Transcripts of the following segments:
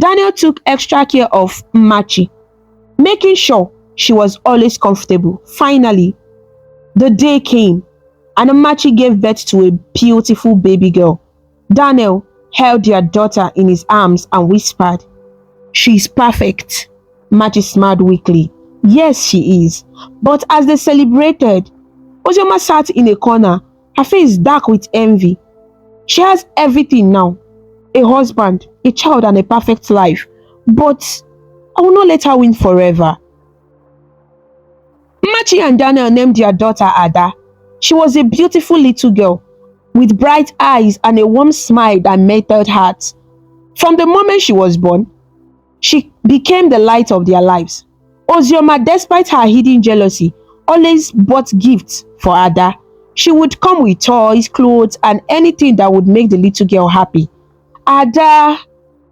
Daniel took extra care of Machi, making sure she was always comfortable. Finally, the day came and Machi gave birth to a beautiful baby girl. Daniel held their daughter in his arms and whispered, "She's perfect." Machi smiled weakly. Yes, she is. But as they celebrated, Ozioma sat in a corner, her face dark with envy. She has everything now, a husband, a child, and a perfect life. But I will not let her win forever. Machi and Daniel named their daughter Ada. She was a beautiful little girl with bright eyes and a warm smile that melted hearts. From the moment she was born, she became the light of their lives. Ozioma, despite her hidden jealousy, always bought gifts for Ada. She would come with toys, clothes, and anything that would make the little girl happy. "Ada,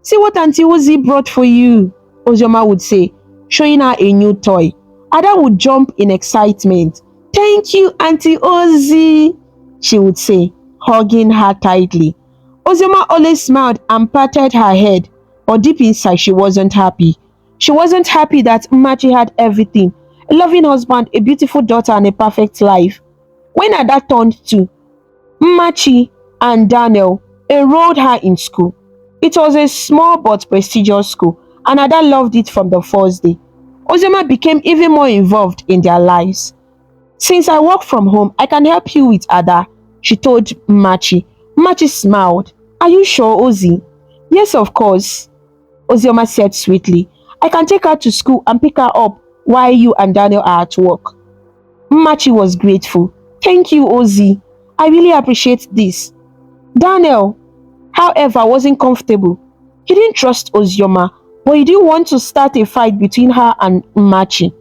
see what Auntie Ozi brought for you," Ozioma would say, showing her a new toy. Ada would jump in excitement. "Thank you, Auntie Ozi," she would say, hugging her tightly. Ozioma always smiled and patted her head, but deep inside she wasn't happy. She wasn't happy that Machi had everything, a loving husband, a beautiful daughter, and a perfect life. When Ada turned two, Machi and Daniel enrolled her in school. It was a small but prestigious school, and Ada loved it from the first day. Ozioma became even more involved in their lives. "Since I work from home, I can help you with Ada," she told Machi. Machi smiled. "Are you sure, Ozi?" "Yes, of course," Ozioma said sweetly. "I can take her to school and pick her up while you and Daniel are at work." Machi was grateful. "Thank you, Ozi. I really appreciate this." Daniel, however, wasn't comfortable. He didn't trust Ozioma, but he didn't want to start a fight between her and Machi.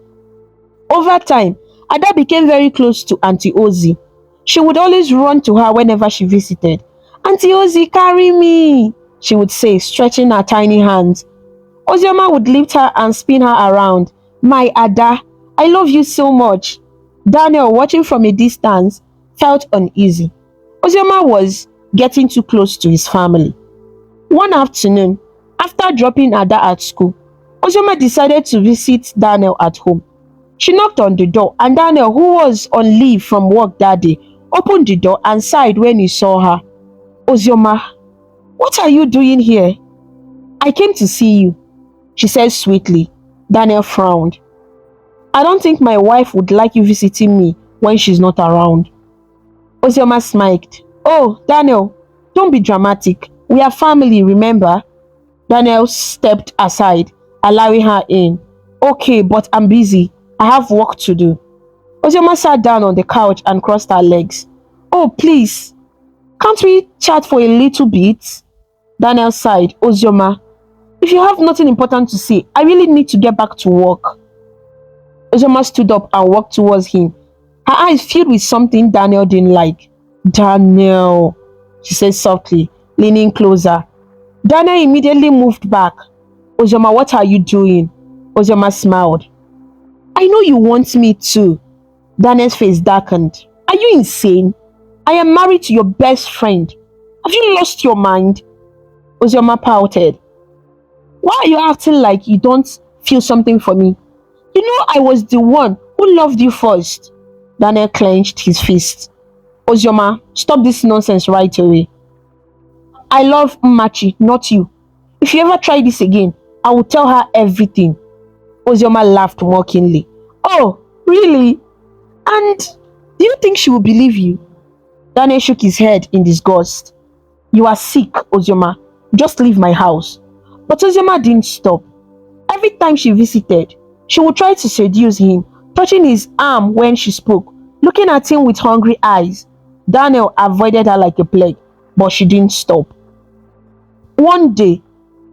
Over time, Ada became very close to Auntie Ozi. She would always run to her whenever she visited. "Auntie Ozi, carry me," she would say, stretching her tiny hands. Ozioma would lift her and spin her around. "My Ada, I love you so much." Daniel, watching from a distance, felt uneasy. Ozioma was getting too close to his family. One afternoon, after dropping Ada at school, Ozioma decided to visit Daniel at home. She knocked on the door, and Daniel, who was on leave from work that day, opened the door and sighed when he saw her. "Ozioma, what are you doing here?" "I came to see you," she said sweetly. Daniel frowned. "I don't think my wife would like you visiting me when she's not around." Ozioma smiled. "Oh, Daniel, don't be dramatic. We are family, remember?" Daniel stepped aside, allowing her in. "Okay, but I'm busy. I have work to do." Ozioma sat down on the couch and crossed her legs. "Oh, please, can't we chat for a little bit?" Daniel sighed. "Ozioma, if you have nothing important to say, I really need to get back to work." Ozioma stood up and walked towards him. Her eyes filled with something Daniel didn't like. "Daniel," she said softly, leaning closer. Daniel immediately moved back. "Ozioma, what are you doing?" Ozioma smiled. "I know you want me to." Daniel's face darkened. "Are you insane? I am married to your best friend. Have you lost your mind?" Ozioma pouted. "Why are you acting like you don't feel something for me? You know I was the one who loved you first." Daniel clenched his fist. "Ozioma, stop this nonsense right away. I love Machi, not you. If you ever try this again, I will tell her everything." Ozioma laughed mockingly. "Oh, really? And do you think she will believe you?" Daniel shook his head in disgust. "You are sick, Ozioma. Just leave my house." But Ozioma didn't stop. Every time she visited, she would try to seduce him, touching his arm when she spoke, looking at him with hungry eyes. Daniel avoided her like a plague, but she didn't stop. One day,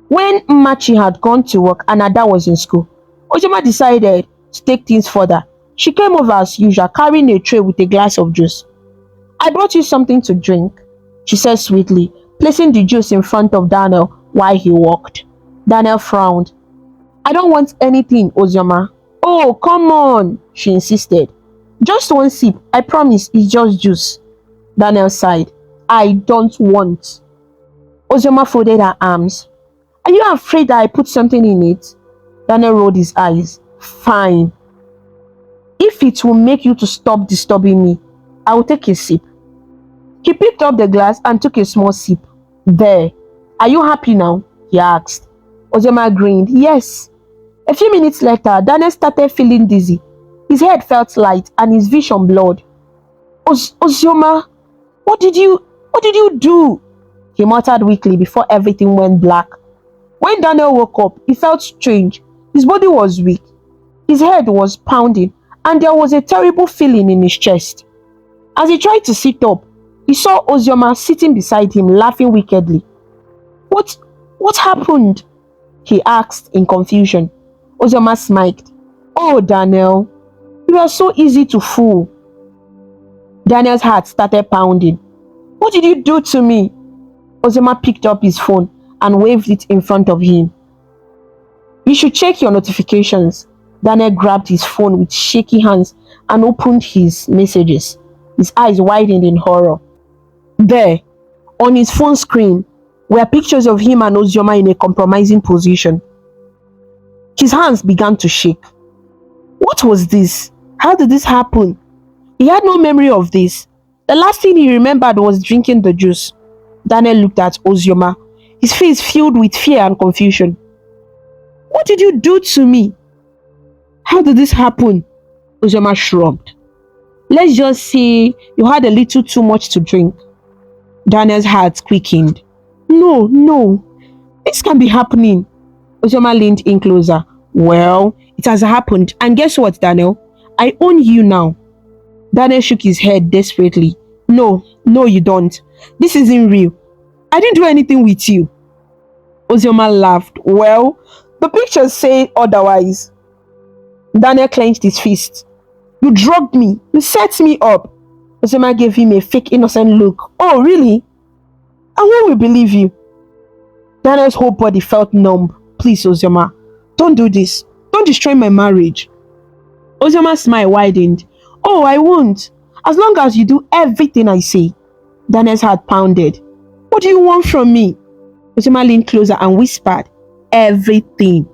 when Machi had gone to work and Ada was in school, Ozioma decided to take things further. She came over as usual, carrying a tray with a glass of juice. "I brought you something to drink," she said sweetly, placing the juice in front of Daniel while he walked. Daniel frowned. "I don't want anything, Ozioma." "Oh, come on," she insisted. "Just one sip, I promise, it's just juice." Daniel sighed. "I don't want." Ozioma folded her arms. Are you afraid that I put something in it? Daniel rolled his eyes. Fine. If it will make you to stop disturbing me, I will take a sip. He picked up the glass and took a small sip. There. Are you happy now? He asked. Ozoma grinned. Yes. A few minutes later, Daniel started feeling dizzy. His head felt light and his vision blurred. Ozoma, what did you do? He muttered weakly before everything went black. When Daniel woke up, he felt strange. His body was weak. His head was pounding and there was a terrible feeling in his chest. As he tried to sit up, he saw Ozioma sitting beside him, laughing wickedly. What happened? He asked in confusion. Ozioma smiled. Oh, Daniel, you are so easy to fool. Daniel's heart started pounding. What did you do to me? Ozioma picked up his phone and waved it in front of him. You should check your notifications. Daniel grabbed his phone with shaky hands and opened his messages. His eyes widened in horror. There, on his phone screen, were pictures of him and Ozioma in a compromising position. His hands began to shake. What was this? How did this happen? He had no memory of this. The last thing he remembered was drinking the juice. Daniel looked at Ozioma, his face filled with fear and confusion. What did you do to me? How did this happen? Ozioma shrugged. Let's just say you had a little too much to drink. Daniel's heart quickened. No, this can't be happening. Ozioma leaned in closer. Well, it has happened, and guess what, Daniel? I own you now. Daniel shook his head desperately. No, you don't. This isn't real. I didn't do anything with you. Ozioma laughed. Well, the pictures say otherwise. Daniel clenched his fist. You drugged me. You set me up. Ozioma gave him a fake innocent look. Oh, really? And when will believe you? Daniel's whole body felt numb. Please, Ozioma, don't do this. Don't destroy my marriage. Ozioma's smile widened. Oh, I won't. As long as you do everything I say. Daniel's heart pounded. What do you want from me? Ozioma leaned closer and whispered, everything.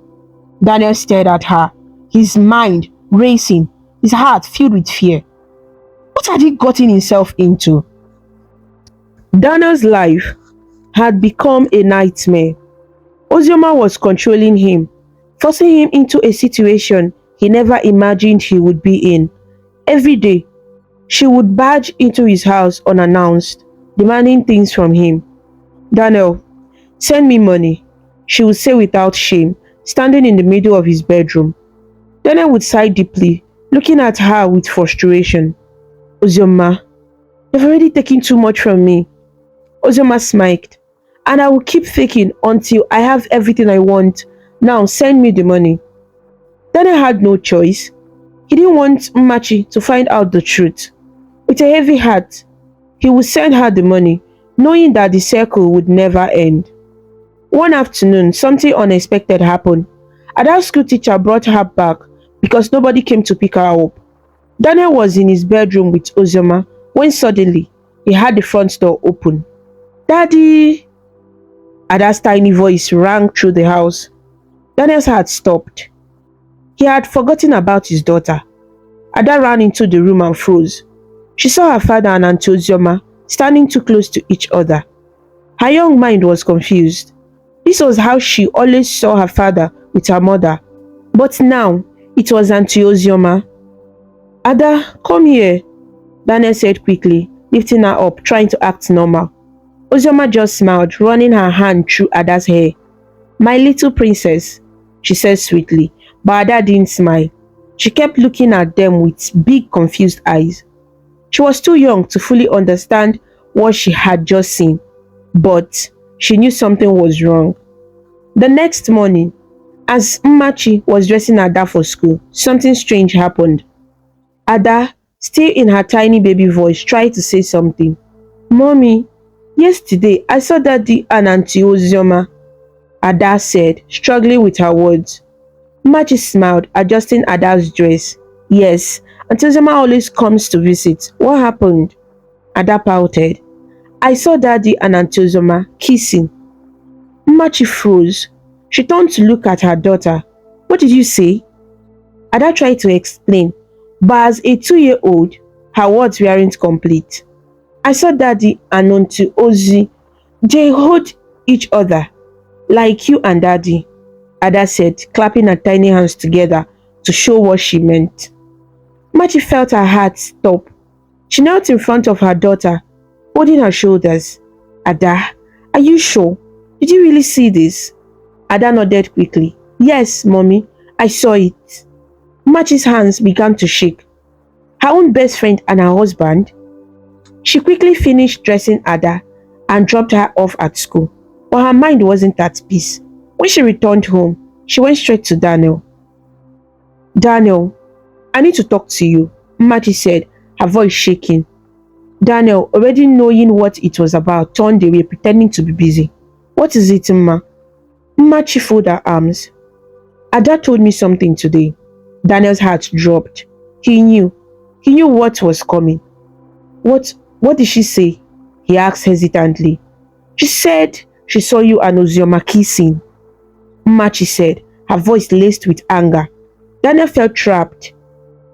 Daniel stared at her, his mind racing, his heart filled with fear. What had he gotten himself into? Daniel's life had become a nightmare. Ozioma was controlling him, forcing him into a situation he never imagined he would be in. Every day, she would barge into his house unannounced, demanding things from him. Daniel, send me money, she would say without shame, standing in the middle of his bedroom. Daniel would sigh deeply, looking at her with frustration. Ozioma, you've already taken too much from me. Ozioma smiled. And I will keep faking until I have everything I want. Now send me the money. Daniel had no choice. He didn't want Machi to find out the truth. With a heavy heart, he would send her the money, knowing that the circle would never end. One afternoon, something unexpected happened. Ada's school teacher brought her back because nobody came to pick her up. Daniel was in his bedroom with Ozioma when suddenly he heard the front door open. Daddy! Ada's tiny voice rang through the house. Daniel's heart stopped. He had forgotten about his daughter. Ada ran into the room and froze. She saw her father and Auntie Ozioma standing too close to each other. Her young mind was confused. This was how she always saw her father with her mother. But now, it was Auntie Ozioma. Ada, come here, Daniel said quickly, lifting her up, trying to act normal. Ozioma just smiled, running her hand through Ada's hair. My little princess, she said sweetly, but Ada didn't smile. She kept looking at them with big confused eyes. She was too young to fully understand what she had just seen, but she knew something was wrong. The next morning, as Mmachi was dressing Ada for school, something strange happened. Ada, still in her tiny baby voice, tried to say something. Mommy, yesterday I saw Daddy and Auntie Ozioma, Ada said, struggling with her words. Mmachi smiled, adjusting Ada's dress. Yes, Auntie Ozioma always comes to visit. What happened? Ada pouted. I saw Daddy and Auntie Ozioma kissing. Mmachi froze. She turned to look at her daughter. What did you say? Ada tried to explain, but as a 2-year-old, her words weren't complete. I saw Daddy and Auntie Ozzy. They hold each other, like you and Daddy, Ada said, clapping her tiny hands together to show what she meant. Machi felt her heart stop. She knelt in front of her daughter, holding her shoulders. Ada, are you sure? Did you really see this? Ada nodded quickly. Yes, Mommy, I saw it. Machi's hands began to shake. Her own best friend and her husband. She quickly finished dressing Ada and dropped her off at school, but her mind wasn't at peace. When she returned home, she went straight to Daniel. Daniel, I need to talk to you, Machi said, her voice shaking. Daniel, already knowing what it was about, turned away, pretending to be busy. What is it, Ma? Machi folded her arms. Ada told me something today. Daniel's heart dropped. He knew what was coming. What did she say? He asked hesitantly. She said she saw you and Ozioma kissing. Machi said, her voice laced with anger. Daniel felt trapped.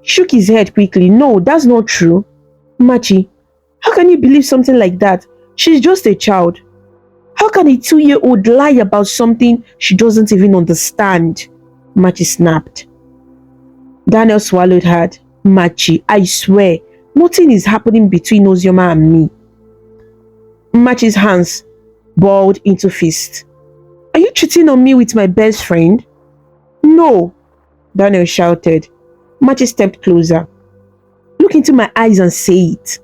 He shook his head quickly. No, that's not true. Machi, how can you believe something like that? She's just a child. How can a 2-year-old lie about something she doesn't even understand? Machi snapped. Daniel swallowed hard. Machi, I swear, nothing is happening between Ozioma and me. Machi's hands balled into fists. Are you cheating on me with my best friend? No, Daniel shouted. Machi stepped closer. Look into my eyes and say it.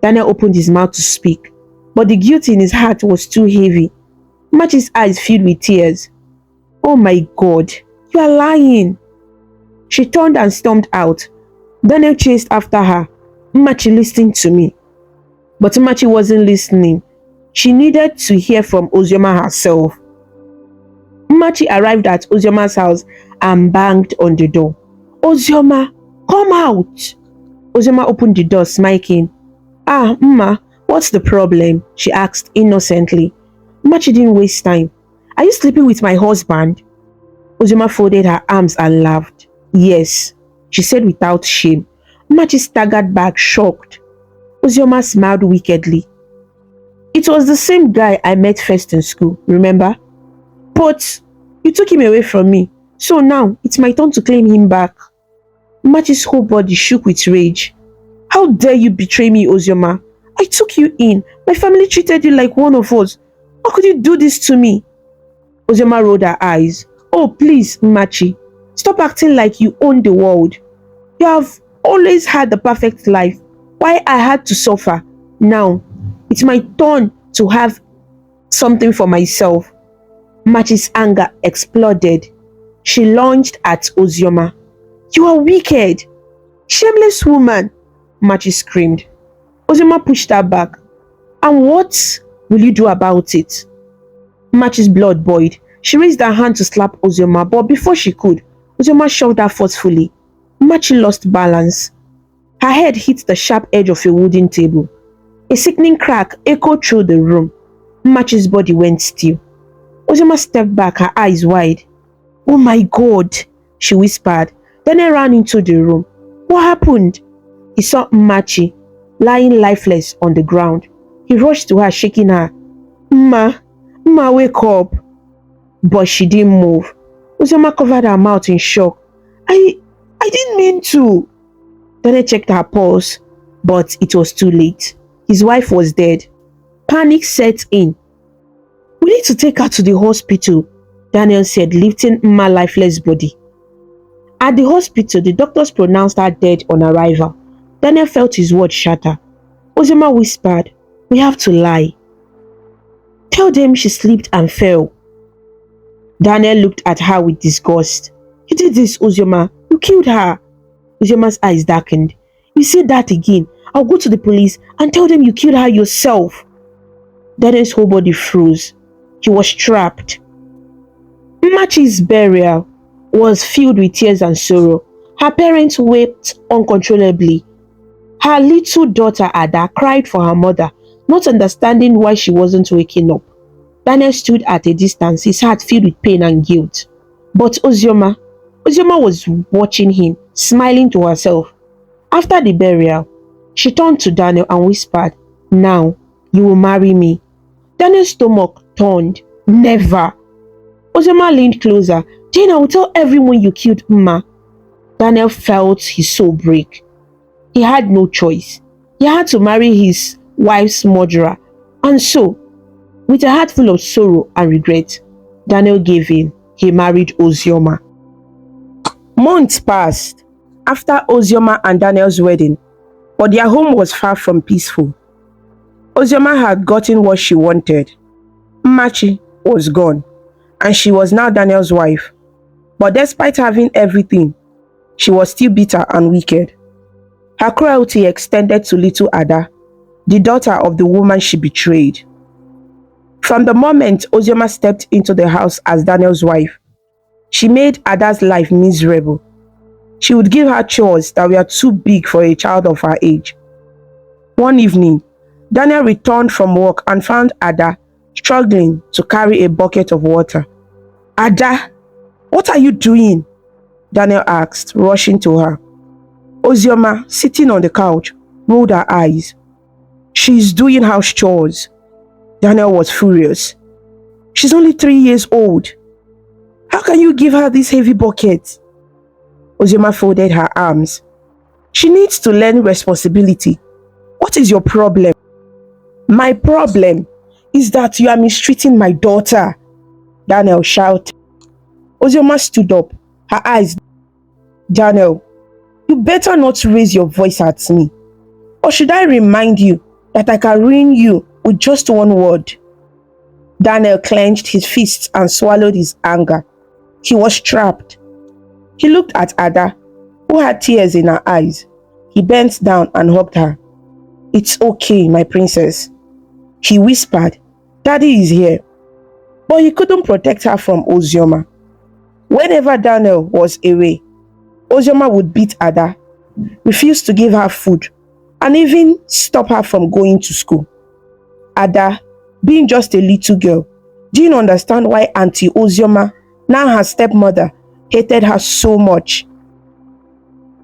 Daniel opened his mouth to speak, but the guilt in his heart was too heavy. Machi's eyes filled with tears. Oh my God, you are lying. She turned and stormed out. Daniel chased after her. Machi, listen to me. But Machi wasn't listening. She needed to hear from Ozioma herself. Machi arrived at Ozioma's house and banged on the door. Ozioma, come out! Ozioma opened the door, smirking. Ah, Mma, what's the problem? She asked innocently. Machi didn't waste time. Are you sleeping with my husband? Ozioma folded her arms and laughed. Yes, she said without shame. Machi staggered back, shocked. Ozioma smiled wickedly. It was the same guy I met first in school, remember? But you took him away from me, so now it's my turn to claim him back. Machi's whole body shook with rage. How dare you betray me, Ozioma? I took you in. My family treated you like one of us. How could you do this to me? Ozioma rolled her eyes. Oh, please, Machi. Stop acting like you own the world. You have always had the perfect life. Why I had to suffer? Now, it's my turn to have something for myself. Machi's anger exploded. She lunged at Ozioma. You are wicked. Shameless woman, Machi screamed. Ozioma pushed her back. And what will you do about it? Machi's blood boiled. She raised her hand to slap Ozioma, but before she could, Ozioma shoved her forcefully. Machi lost balance. Her head hit the sharp edge of a wooden table. A sickening crack echoed through the room. Machi's body went still. Ozioma stepped back, her eyes wide. Oh my God, she whispered. Then he ran into the room. What happened? He saw Machi lying lifeless on the ground. He rushed to her, shaking her. Ma, wake up. But she didn't move. Ozioma covered her mouth in shock. I didn't mean to. Then he checked her pulse, but it was too late. His wife was dead. Panic set in. We need to take her to the hospital, Daniel said, lifting Mma's lifeless body. At the hospital, the doctors pronounced her dead on arrival. Daniel felt his words shatter. Ozioma whispered, we have to lie. Tell them she slipped and fell. Daniel looked at her with disgust. You did this, Ozioma. You killed her. Ozioma's eyes darkened. You say that again, I'll go to the police and tell them you killed her yourself. Daniel's whole body froze. He was trapped. Machi's burial was filled with tears and sorrow. Her parents wept uncontrollably. Her little daughter Ada cried for her mother, not understanding why she wasn't waking up. Daniel stood at a distance, his heart filled with pain and guilt. But Ozioma was watching him, smiling to herself. After the burial, she turned to Daniel and whispered, "Now, you will marry me." Daniel's stomach turned. Never. Ozioma leaned closer. "Then I will tell everyone you killed Mma." Daniel felt his soul break. He had no choice. He had to marry his wife's murderer. And so, with a heart full of sorrow and regret, Daniel gave in. He married Ozioma. Months passed after Ozioma and Daniel's wedding, but their home was far from peaceful. Ozioma had gotten what she wanted. Mmachi was gone, and she was now Daniel's wife. But despite having everything, she was still bitter and wicked. Her cruelty extended to little Ada, the daughter of the woman she betrayed. From the moment Ozioma stepped into the house as Daniel's wife, she made Ada's life miserable. She would give her chores that were too big for a child of her age. One evening, Daniel returned from work and found Ada struggling to carry a bucket of water. "Ada, what are you doing?" Daniel asked, rushing to her. Ozioma, sitting on the couch, rolled her eyes. "She's doing house chores." Daniel was furious. "She's only 3 years old. How can you give her this heavy bucket?" Ozioma folded her arms. "She needs to learn responsibility. What is your problem?" "My problem is that you are mistreating my daughter," Daniel shouted. Ozioma stood up, her eyes. "Daniel, you better not raise your voice at me. Or should I remind you that I can ruin you with just one word?" Daniel clenched his fists and swallowed his anger. He was trapped. He looked at Ada, who had tears in her eyes. He bent down and hugged her. "It's okay, my princess," he whispered. "Daddy is here." But he couldn't protect her from Ozioma. Whenever Daniel was away, Ozioma would beat Ada, refuse to give her food, and even stop her from going to school. Ada, being just a little girl, didn't understand why Auntie Ozioma, now her stepmother, hated her so much.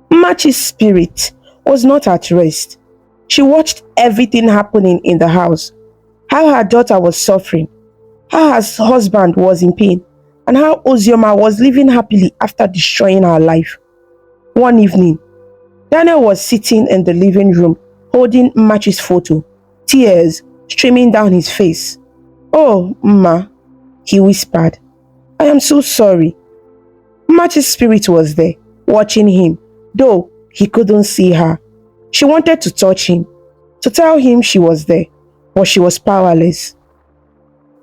Mmachi's spirit was not at rest. She watched everything happening in the house, how her daughter was suffering, how her husband was in pain, and how Ozioma was living happily after destroying her life. One evening, Daniel was sitting in the living room holding Mmachi's photo, tears streaming down his face. "Oh, Mma," he whispered, "I am so sorry." Mmachi's spirit was there, watching him, though he couldn't see her. She wanted to touch him, to tell him she was there, but she was powerless.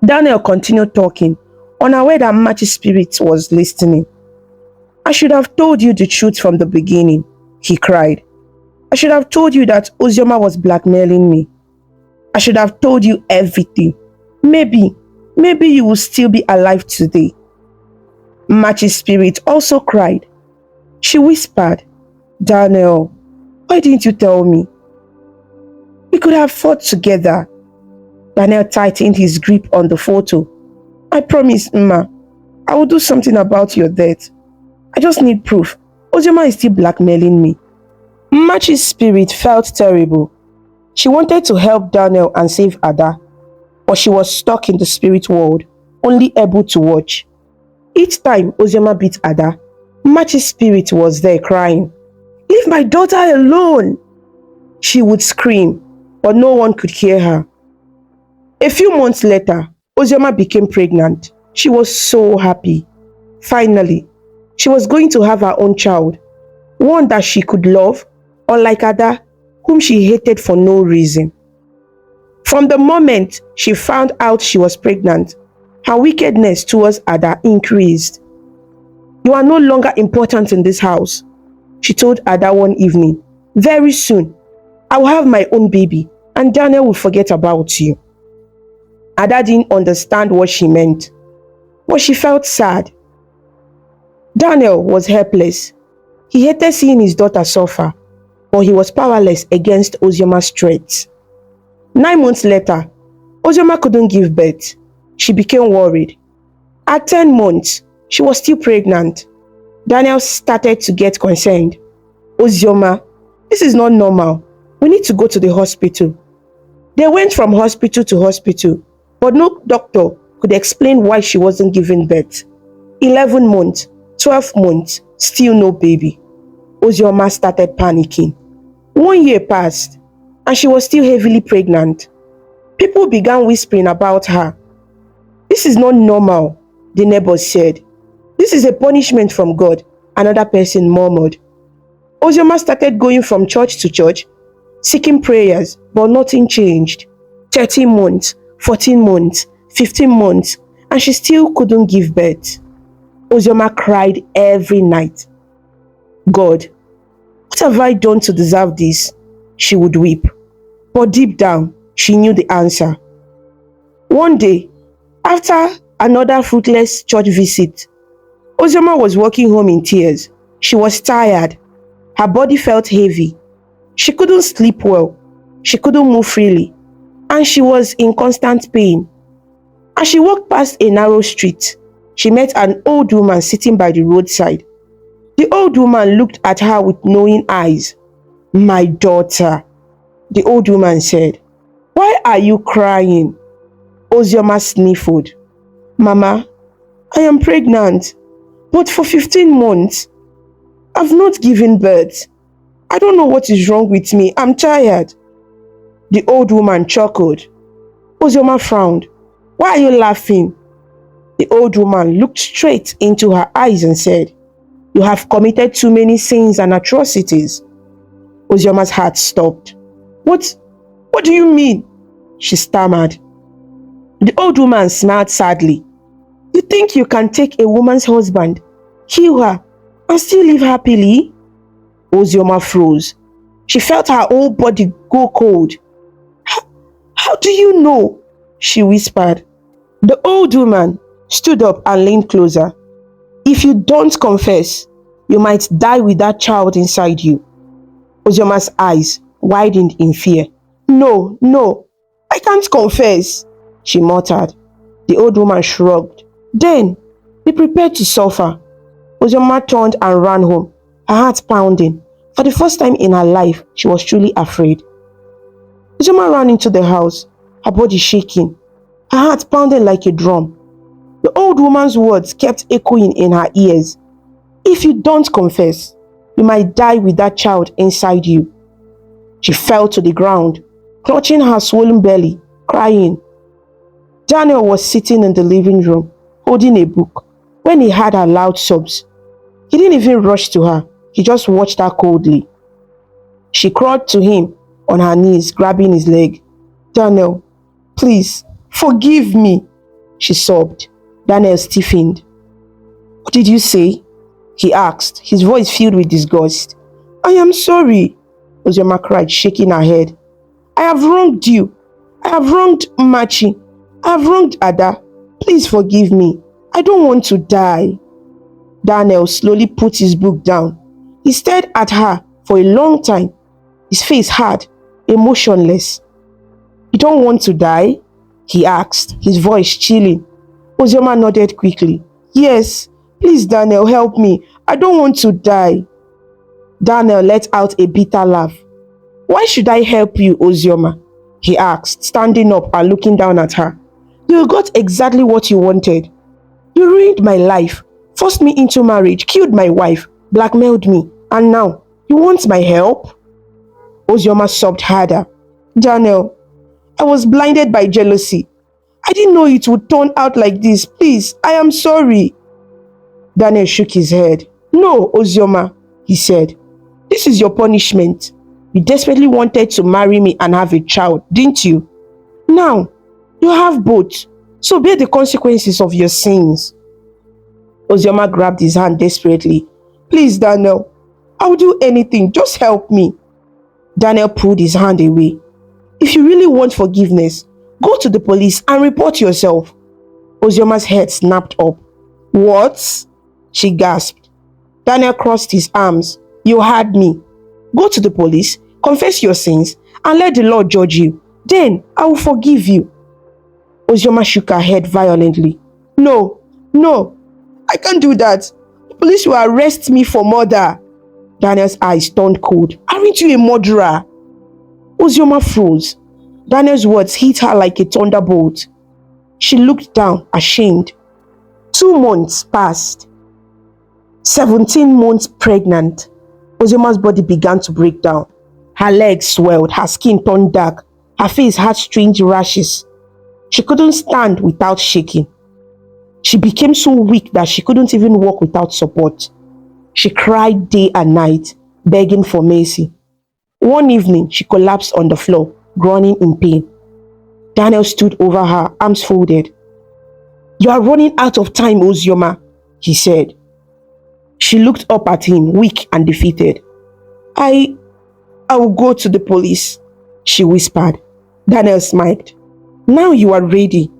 Daniel continued talking, unaware that Mmachi's spirit was listening. "I should have told you the truth from the beginning," he cried. "I should have told you that Ozioma was blackmailing me. I should have told you everything. Maybe you will still be alive today." Mmachi's spirit also cried. She whispered, "Daniel, why didn't you tell me? We could have fought together." Daniel tightened his grip on the photo. "I promise, Mma, I will do something about your death. I just need proof. Ozioma is still blackmailing me." Mmachi's spirit felt terrible. She wanted to help Daniel and save Ada, but she was stuck in the spirit world, only able to watch. Each time Ozioma beat Ada, Mmachi's spirit was there crying, "Leave my daughter alone!" She would scream, but no one could hear her. A few months later, Ozioma became pregnant. She was so happy. Finally, she was going to have her own child, one that she could love, unlike Ada, whom she hated for no reason. From the moment she found out she was pregnant, her wickedness towards Ada increased. "You are no longer important in this house," she told Ada one evening. "Very soon, I will have my own baby and Daniel will forget about you." Ada didn't understand what she meant, but she felt sad. Daniel was helpless. He hated seeing his daughter suffer, but he was powerless against Ozioma's threats. 9 months later, Ozioma couldn't give birth. She became worried. At 10 months, she was still pregnant. Daniel started to get concerned. Ozioma, this is not normal. We need to go to the hospital. They went from hospital to hospital, but no doctor could explain why she wasn't giving birth. 11 months, 12 months, still no baby. Ozioma started panicking. 1 year passed, and she was still heavily pregnant. People began whispering about her. This is not normal, the neighbors said. This is a punishment from God, another person murmured. Ozioma started going from church to church, seeking prayers, but nothing changed. 13 months, 14 months, 15 months, and she still couldn't give birth. Ozioma cried every night. God, what have I done to deserve this? She would weep. But deep down, she knew the answer. One day, after another fruitless church visit, Ozioma was walking home in tears. She was tired. Her body felt heavy. She couldn't sleep well. She couldn't move freely. And she was in constant pain. As she walked past a narrow street, she met an old woman sitting by the roadside. The old woman looked at her with knowing eyes. My daughter, the old woman said, why are you crying? Ozioma sniffled. Mama, I am pregnant, but for 15 months, I've not given birth. I don't know what is wrong with me. I'm tired. The old woman chuckled. Ozioma frowned. Why are you laughing? The old woman looked straight into her eyes and said, you have committed too many sins and atrocities. Ozioma's heart stopped. What do you mean? She stammered. The old woman smiled sadly. You think you can take a woman's husband, kill her, and still live happily? Ozioma froze. She felt her whole body go cold. How do you know? She whispered. The old woman stood up and leaned closer. If you don't confess, you might die with that child inside you. Ozioma's eyes widened in fear. No, I can't confess, she muttered. The old woman shrugged. Then, be prepared to suffer. Ozioma turned and ran home, her heart pounding. For the first time in her life, she was truly afraid. Ozioma ran into the house, her body shaking, her heart pounding like a drum. The old woman's words kept echoing in her ears. If you don't confess, you might die with that child inside you. She fell to the ground, clutching her swollen belly, crying. Daniel was sitting in the living room, holding a book, when he heard her loud sobs. He didn't even rush to her. He just watched her coldly. She crawled to him on her knees, grabbing his leg. Daniel, please, forgive me, she sobbed. Daniel stiffened. What did you say? He asked, his voice filled with disgust. I am sorry, Ozioma cried, shaking her head. I have wronged you. I have wronged Machi. I have wronged Ada. Please forgive me. I don't want to die. Daniel slowly put his book down. He stared at her for a long time, his face hard, emotionless. You don't want to die? He asked, his voice chilling. Ozioma nodded quickly. Yes, please Daniel, help me. I don't want to die. Daniel let out a bitter laugh. Why should I help you, Ozioma? He asked, standing up and looking down at her. You got exactly what you wanted. You ruined my life, forced me into marriage, killed my wife, blackmailed me, and now you want my help? Ozioma sobbed harder. Daniel, I was blinded by jealousy. I didn't know it would turn out like this. Please, I am sorry. Daniel shook his head. No, Ozioma, he said. This is your punishment. You desperately wanted to marry me and have a child, didn't you? Now, you have both, so bear the consequences of your sins. Ozioma grabbed his hand desperately. Please, Daniel, I will do anything. Just help me. Daniel pulled his hand away. If you really want forgiveness, go to the police and report yourself. Ozioma's head snapped up. What? She gasped. Daniel crossed his arms. You heard me. Go to the police, confess your sins, and let the Lord judge you. Then I will forgive you. Ozioma shook her head violently. No, no, I can't do that. The police will arrest me for murder. Daniel's eyes turned cold. Aren't you a murderer? Ozioma froze. Daniel's words hit her like a thunderbolt. She looked down, ashamed. 2 months passed. 17 months pregnant. Ozioma's body began to break down. Her legs swelled, her skin turned dark, her face had strange rashes. She couldn't stand without shaking. She became so weak that she couldn't even walk without support. She cried day and night, begging for mercy. One evening, she collapsed on the floor, groaning in pain. Daniel stood over her, arms folded. You are running out of time, Ozioma, he said. She looked up at him, weak and defeated. I will go to the police, she whispered. Daniel smiled. Now you are ready.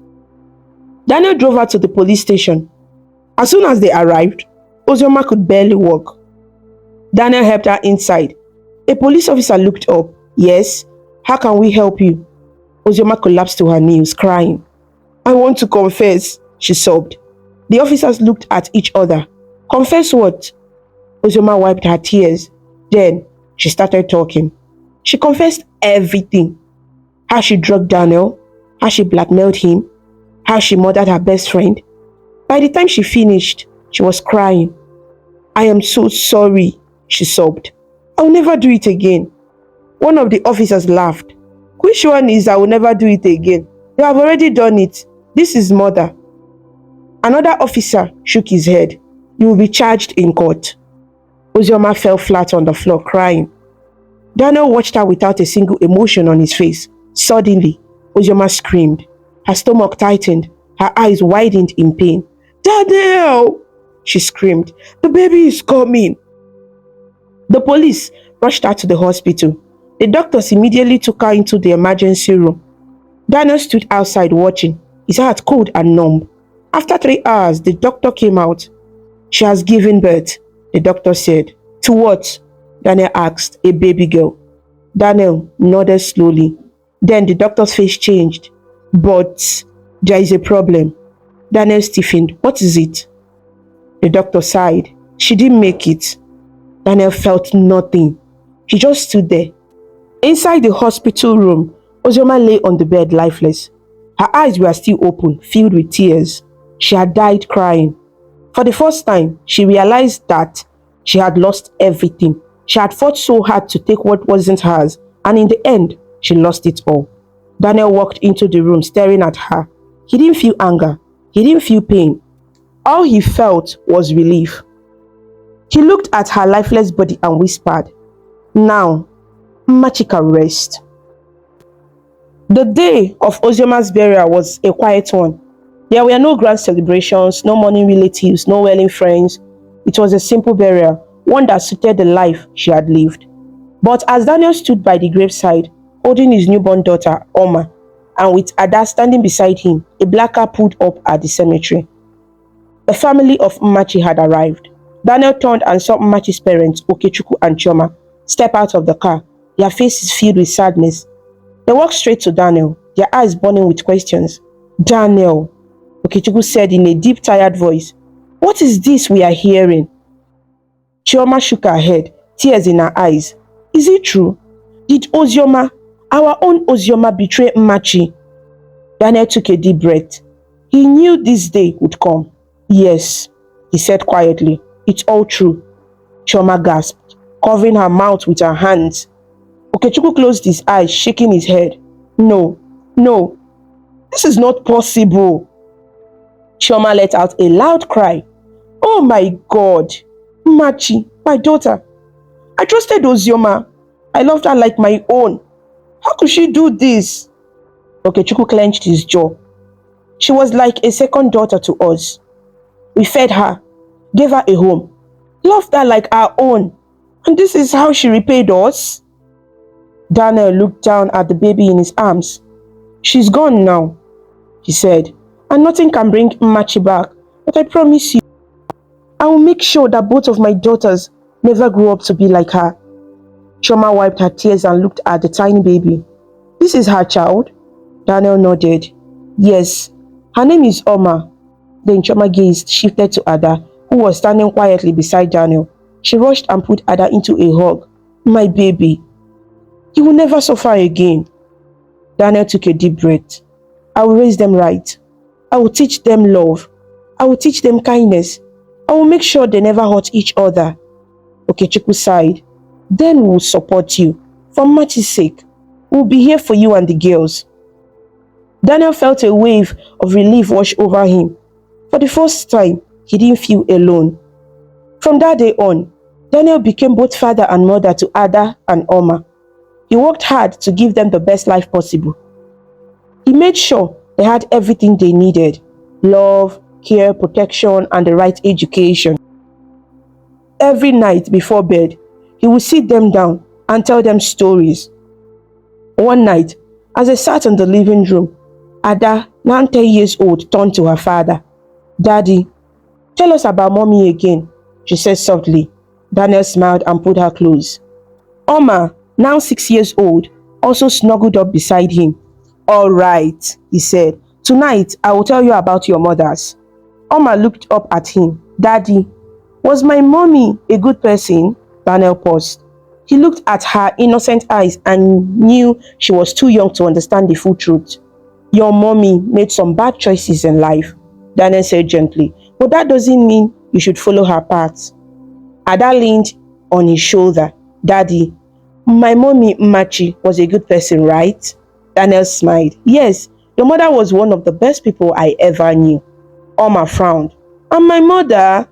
Daniel drove her to the police station. As soon as they arrived, Ozioma could barely walk. Daniel helped her inside. A police officer looked up. Yes, how can we help you? Ozioma collapsed to her knees, crying. I want to confess, she sobbed. The officers looked at each other. Confess what? Ozioma wiped her tears. Then she started talking. She confessed everything. How she drugged Daniel, how she blackmailed him, how she murdered her best friend. By the time she finished, she was crying. I am so sorry, she sobbed. I'll never do it again. One of the officers laughed. Which one is I will never do it again? You have already done it. This is murder. Another officer shook his head. You will be charged in court. Ozioma fell flat on the floor, crying. Daniel watched her without a single emotion on his face. Suddenly, Ozioma screamed. Her stomach tightened. Her eyes widened in pain. Daniel! She screamed. The baby is coming. The police rushed her to the hospital. The doctors immediately took her into the emergency room. Daniel stood outside watching, his heart cold and numb. After 3 hours, the doctor came out. She has given birth, the doctor said. To what? Daniel asked. A baby girl. Daniel nodded slowly. Then the doctor's face changed. But there is a problem. Daniel stiffened. What is it? The doctor sighed. She didn't make it. Daniel felt nothing. He just stood there. Inside the hospital room, Ozioma lay on the bed lifeless. Her eyes were still open, filled with tears. She had died crying. For the first time, she realized that she had lost everything. She had fought so hard to take what wasn't hers, and in the end, she lost it all. Daniel walked into the room staring at her. He didn't feel anger. He didn't feel pain. All he felt was relief. He looked at her lifeless body and whispered, Now, Mmachi can rest. The day of Ozioma's burial was a quiet one. There were no grand celebrations, no mourning relatives, no wailing friends. It was a simple burial, one that suited the life she had lived. But as Daniel stood by the graveside, holding his newborn daughter, Oma, and with Ada standing beside him, a black car pulled up at the cemetery. The family of Mmachi had arrived. Daniel turned and saw Mmachi's parents, Okechukwu and Chioma, step out of the car, their faces filled with sadness. They walked straight to Daniel, their eyes burning with questions. Daniel, Okechukwu said in a deep, tired voice, what is this we are hearing? Chioma shook her head, tears in her eyes. Is it true? Did Ozioma, our own Ozioma, betray Mmachi? Daniel took a deep breath. He knew this day would come. Yes, he said quietly. It's all true. Chioma gasped, covering her mouth with her hands. Okechukwu closed his eyes, shaking his head. No, no, this is not possible. Chioma let out a loud cry. Oh my God, Mmachi, my daughter. I trusted Ozioma. I loved her like my own. How could she do this? Okechukwu clenched his jaw. She was like a second daughter to us. We fed her, gave her a home, loved her like our own. And this is how she repaid us? Daniel looked down at the baby in his arms. She's gone now, he said, and nothing can bring Mmachi back. But I promise you, I will make sure that both of my daughters never grow up to be like her. Chioma wiped her tears and looked at the tiny baby. This is her child? Daniel nodded. Yes, her name is Oma. Then Chioma gaze shifted to Ada, who was standing quietly beside Daniel. She rushed and put Ada into a hug. My baby, you will never suffer again. Daniel took a deep breath. I will raise them right. I will teach them love. I will teach them kindness. I will make sure they never hurt each other. Okechukwu sighed. Then we will support you. For Machi's sake, we will be here for you and the girls. Daniel felt a wave of relief wash over him. For the first time, he didn't feel alone. From that day on, Daniel became both father and mother to Ada and Oma. He worked hard to give them the best life possible. He made sure they had everything they needed: love, care, protection, and the right education. Every night before bed, he would sit them down and tell them stories. One night, as they sat in the living room, Ada, now 10 years old, turned to her father. Daddy, tell us about mommy again, she said softly. Daniel smiled and pulled her close. Oma, now 6 years old, also snuggled up beside him. All right, he said. Tonight, I will tell you about your mothers. Oma looked up at him. Daddy, was my mommy a good person? Daniel paused. He looked at her innocent eyes and knew she was too young to understand the full truth. Your mommy made some bad choices in life, Daniel said gently, but that doesn't mean you should follow her path. Ada leaned on his shoulder. Daddy, my mommy Machi was a good person, right? Daniel smiled. Yes, your mother was one of the best people I ever knew. Oma frowned. And my mother?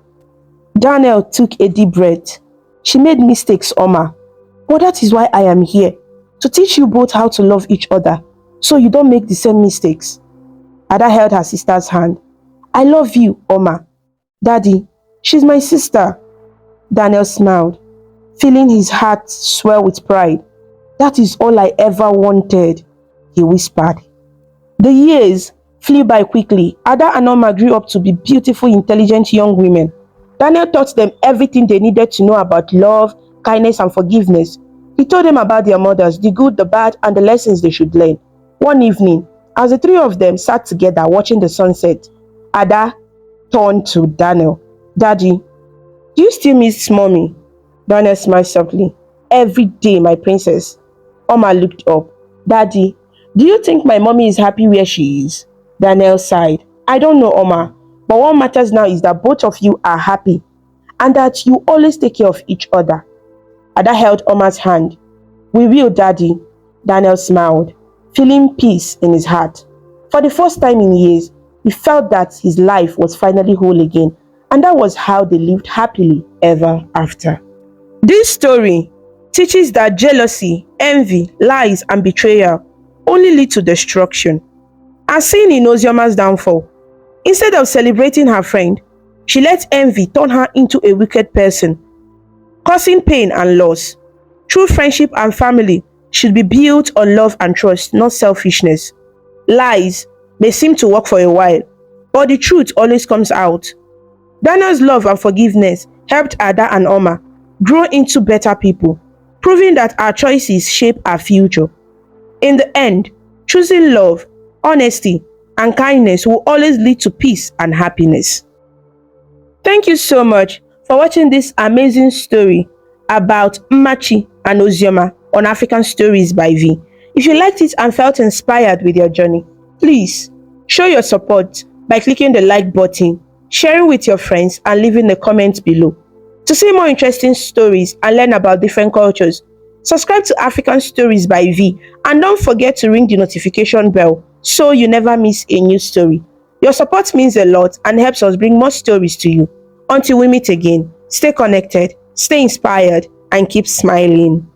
Daniel took a deep breath. She made mistakes, Oma. But that is why I am here, to teach you both how to love each other, so you don't make the same mistakes. Ada held her sister's hand. I love you, Oma. Daddy, she's my sister. Daniel smiled, feeling his heart swell with pride. That is all I ever wanted, he whispered. The years flew by quickly. Ada and Oma grew up to be beautiful, intelligent young women. Daniel taught them everything they needed to know about love, kindness, and forgiveness. He told them about their mothers, the good, the bad, and the lessons they should learn. One evening, as the three of them sat together watching the sunset, Ada turned to Daniel. Daddy, do you still miss mommy? Daniel smiled softly. Every day, my princess. Oma looked up. Daddy, do you think my mommy is happy where she is? Daniel sighed. I don't know, Oma, but what matters now is that both of you are happy and that you always take care of each other. Ada held Oma's hand. We will, Daddy. Daniel smiled, feeling peace in his heart. For the first time in years, he felt that his life was finally whole again, and that was how they lived happily ever after. This story teaches that jealousy, envy, lies, and betrayal only lead to destruction. As seen in Ozioma's downfall, instead of celebrating her friend, she let envy turn her into a wicked person, causing pain and loss. True friendship and family should be built on love and trust, not selfishness. Lies may seem to work for a while, but the truth always comes out. Daniel's love and forgiveness helped Ada and Oma grow into better people, proving that our choices shape our future. In the end, choosing love, honesty, and kindness will always lead to peace and happiness. Thank you so much for watching this amazing story about Machi and Ozioma on African Stories by V. If you liked it and felt inspired with your journey, please show your support by clicking the like button, sharing with your friends, and leaving a comment below. To see more interesting stories and learn about different cultures, subscribe to African Stories by V, and don't forget to ring the notification bell so you never miss a new story. Your support means a lot and helps us bring more stories to you. Until we meet again, stay connected, stay inspired, and keep smiling.